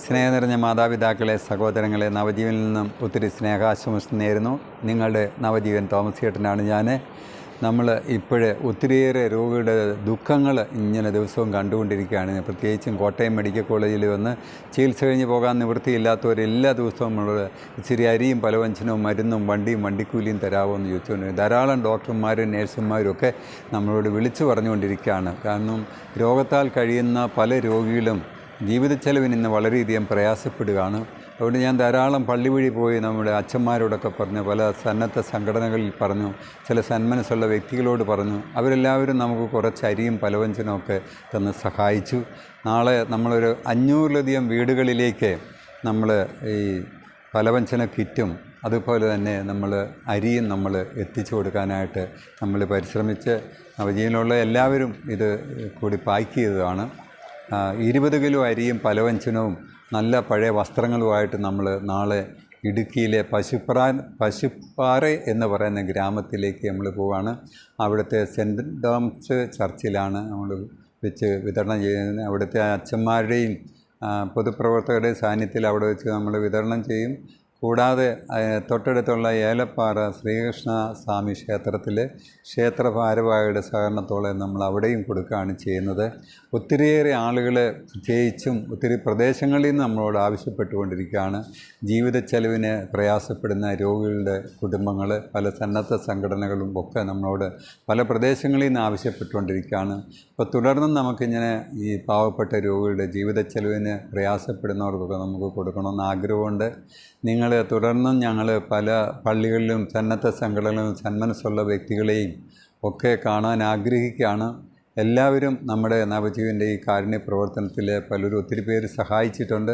സ്നേഹം നിറഞ്ഞ മാതാപിതാക്കളെ, സഹോദരങ്ങളെ, നവജീവനിൽ നിന്നും ഒത്തിരി സ്നേഹാശംസ നേരുന്നു. നിങ്ങളുടെ നവജീവൻ തോമസ് ചേട്ടനാണ് ഞാൻ. നമ്മൾ ഇപ്പോഴേ ഒത്തിരിയേറെ രോഗിയുടെ ദുഃഖങ്ങൾ ഇങ്ങനെ ദിവസവും കണ്ടുകൊണ്ടിരിക്കുകയാണ്. പ്രത്യേകിച്ചും കോട്ടയം മെഡിക്കൽ കോളേജിൽ വന്ന് ചികിത്സ കഴിഞ്ഞ് പോകാൻ നിവൃത്തിയില്ലാത്തവർ എല്ലാ ദിവസവും നമ്മൾ ഇച്ചിരി അരിയും പലവ്യഞ്ജനവും മരുന്നും വണ്ടിക്കൂലിയും തരാമോ എന്ന് ചോദിച്ചുകൊണ്ട് ധാരാളം ഡോക്ടർമാരും നേഴ്സുമാരും ഒക്കെ നമ്മളോട് വിളിച്ചു പറഞ്ഞുകൊണ്ടിരിക്കുകയാണ്. കാരണം രോഗത്താൽ കഴിയുന്ന പല രോഗികളും ജീവിതച്ചെലവിന് ഇന്ന് വളരെയധികം പ്രയാസപ്പെടുകയാണ്. അതുകൊണ്ട് ഞാൻ ധാരാളം പള്ളി വഴി പോയി നമ്മുടെ അച്ഛന്മാരോടൊക്കെ പറഞ്ഞു, പല സന്നദ്ധ സംഘടനകളിൽ പറഞ്ഞു, ചില സന്മനസ്സുള്ള വ്യക്തികളോട് പറഞ്ഞു. അവരെല്ലാവരും നമുക്ക് കുറച്ച് അരിയും പലവ്യഞ്ജനമൊക്കെ തന്ന് സഹായിച്ചു. നാളെ നമ്മളൊരു 500-ലധികം വീടുകളിലേക്ക് നമ്മൾ ഈ പലവ്യഞ്ജന കിറ്റും അതുപോലെ തന്നെ നമ്മൾ അരിയും നമ്മൾ എത്തിച്ചു കൊടുക്കാനായിട്ട് നമ്മൾ പരിശ്രമിച്ച് നവജീവനിലുള്ള എല്ലാവരും ഇത് കൂടി പാക്ക് ചെയ്തതാണ്. 20 കിലോ അരിയും പലവ്യഞ്ജനവും നല്ല പഴയ വസ്ത്രങ്ങളുമായിട്ട് നമ്മൾ നാളെ ഇടുക്കിയിലെ പശുപ്പാറ എന്ന് പറയുന്ന ഗ്രാമത്തിലേക്ക് നമ്മൾ പോവുകയാണ്. അവിടുത്തെ സെൻറ്റ് തോമസ് ചർച്ചിലാണ് നമ്മൾ വെച്ച് വിതരണം ചെയ്യുന്നത്. അവിടുത്തെ അച്ഛന്മാരുടെയും പൊതുപ്രവർത്തകരുടെയും സാന്നിധ്യത്തിൽ അവിടെ വെച്ച് നമ്മൾ വിതരണം ചെയ്യും. കൂടാതെ തൊട്ടടുത്തുള്ള ഏലപ്പാറ ശ്രീകൃഷ്ണ സ്വാമി ക്ഷേത്രത്തിലെ ക്ഷേത്ര ഭാരവാഹിയുടെ സഹകരണത്തോടെ നമ്മൾ അവിടെയും കൊടുക്കുകയാണ് ചെയ്യുന്നത്. ഒത്തിരിയേറെ ആളുകൾ പ്രത്യേകിച്ചും ഒത്തിരി പ്രദേശങ്ങളിൽ നിന്ന് നമ്മളോട് ആവശ്യപ്പെട്ടുകൊണ്ടിരിക്കുകയാണ്. ജീവിതച്ചെലവിന് പ്രയാസപ്പെടുന്ന രോഗികളുടെ കുടുംബങ്ങൾ, പല സന്നദ്ധ സംഘടനകളും ഒക്കെ നമ്മളോട് പല പ്രദേശങ്ങളിൽ നിന്ന് ആവശ്യപ്പെട്ടുകൊണ്ടിരിക്കുകയാണ്. അപ്പോൾ തുടർന്നും നമുക്കിങ്ങനെ ഈ പാവപ്പെട്ട രോഗികളുടെ ജീവിതച്ചെലവിന് പ്രയാസപ്പെടുന്നവർക്കൊക്കെ നമുക്ക് കൊടുക്കണമെന്ന് ആഗ്രഹമുണ്ട്. നിങ്ങൾ തുടർന്നും ഞങ്ങൾ പല പള്ളികളിലും സന്നദ്ധ സംഘടനകളും സന്മനസ്സുള്ള വ്യക്തികളെയും ഒക്കെ കാണാൻ ആഗ്രഹിക്കുകയാണ്. എല്ലാവരും നമ്മുടെ നവജീവൻ്റെ ഈ കാരുണ്യ പ്രവർത്തനത്തിൽ പലരും ഒത്തിരി പേര് സഹായിച്ചിട്ടുണ്ട്.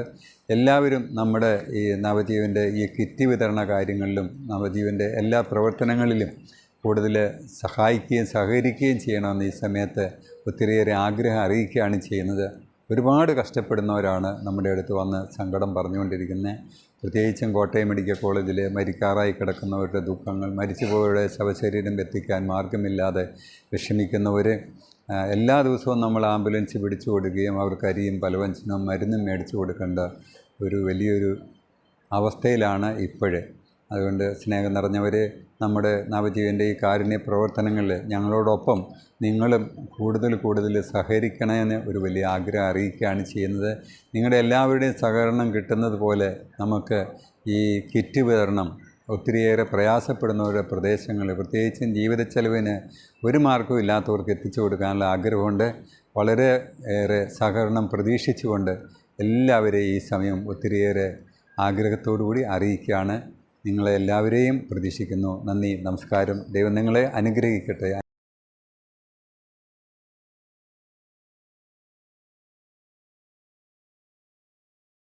എല്ലാവരും നമ്മുടെ ഈ നവജീവൻ്റെ ഈ കിറ്റ് വിതരണ കാര്യങ്ങളിലും നവജീവൻ്റെ എല്ലാ പ്രവർത്തനങ്ങളിലും കൂടുതൽ സഹായിക്കുകയും സഹകരിക്കുകയും ചെയ്യണമെന്ന് ഈ സമയത്ത് ഒത്തിരിയേറെ ആഗ്രഹം അറിയിക്കുകയാണ് ചെയ്യുന്നത്. ഒരുപാട് കഷ്ടപ്പെടുന്നവരാണ് നമ്മുടെ അടുത്ത് വന്ന് സങ്കടം പറഞ്ഞുകൊണ്ടിരിക്കുന്നത്. പ്രത്യേകിച്ചും കോട്ടയം മെഡിക്കൽ കോളേജിൽ മരിക്കാറായി കിടക്കുന്നവരുടെ ദുഃഖങ്ങൾ, മരിച്ചുപോയവരുടെ ശവശരീരം എത്തിക്കാൻ മാർഗമില്ലാതെ വിഷമിക്കുന്നവർ, എല്ലാ ദിവസവും നമ്മൾ ആംബുലൻസ് പിടിച്ചു കൊടുക്കുകയും അവർക്ക് അരിയും പലവ്യഞ്ജനവും മരുന്നും മേടിച്ചു കൊടുക്കേണ്ട ഒരു വലിയൊരു അവസ്ഥയിലാണ് ഇപ്പോഴേ. അതുകൊണ്ട് സ്നേഹം നിറഞ്ഞവർ, നമ്മുടെ നവജീവൻ്റെ ഈ കാരുണ്യ പ്രവർത്തനങ്ങളിൽ ഞങ്ങളോടൊപ്പം നിങ്ങളും കൂടുതൽ സഹകരിക്കണമെന്ന് ഒരു വലിയ ആഗ്രഹം അറിയിക്കുകയാണ് ചെയ്യുന്നത്. നിങ്ങളുടെ എല്ലാവരുടെയും സഹകരണം കിട്ടുന്നത് പോലെ നമുക്ക് ഈ കിറ്റ് വിതരണം ഒത്തിരിയേറെ പ്രയാസപ്പെടുന്നവരുടെ പ്രദേശങ്ങളിൽ, പ്രത്യേകിച്ചും ജീവിതച്ചെലവിന് ഒരു മാർഗ്ഗവും ഇല്ലാത്തവർക്ക് എത്തിച്ചു കൊടുക്കാനുള്ള ആഗ്രഹമുണ്ട്. വളരെ ഏറെ സഹകരണം പ്രതീക്ഷിച്ചുകൊണ്ട് എല്ലാവരെയും ഈ സമയം ഒത്തിരിയേറെ ആഗ്രഹത്തോടു കൂടി അറിയിക്കുകയാണ്. നിങ്ങളെ എല്ലാവരെയും പ്രതീക്ഷിക്കുന്നു. നന്ദി, നമസ്കാരം. ദൈവം നിങ്ങളെ അനുഗ്രഹിക്കട്ടെ.